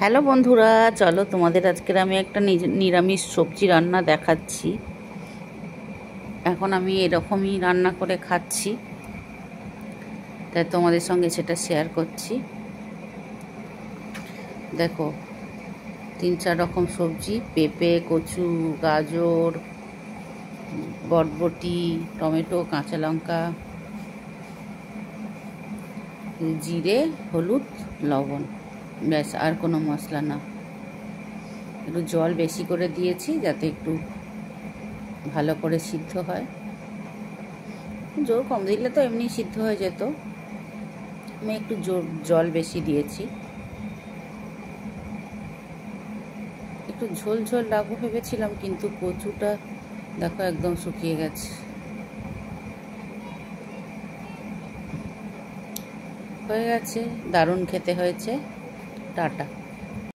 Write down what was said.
Hello বন্ধুরা, চলো তোমাদের আজকের আমি একটা নিরামিষ সবজি রান্না দেখাচ্ছি। এখন আমি এরকমই রান্না করে খাচ্ছি, তাই তোমাদের সঙ্গে সেটা শেয়ার করছি। দেখো, 3-4 রকম সবজি: পেঁপে, কচু, গাজর, বরবটি, টমেটো, কাঁচা লঙ্কা, জিরে, হলুদ, লবণ, ব্যাস, আর কোনো মশলা না। একটু জল বেশি করে দিয়েছি যাতে একটু ভালো করে সিদ্ধ হয়। জল কম দিলে তো এমনি সিদ্ধ হয়ে যেত, আমি একটু জল বেশি দিয়েছি। একটু ঝোল ঝোল রাখবো ভেবেছিলাম, কিন্তু কচুটা দেখো একদম শুকিয়ে গেছে। হয়ে গেছে, দারুণ খেতে হয়েছে। টাটা।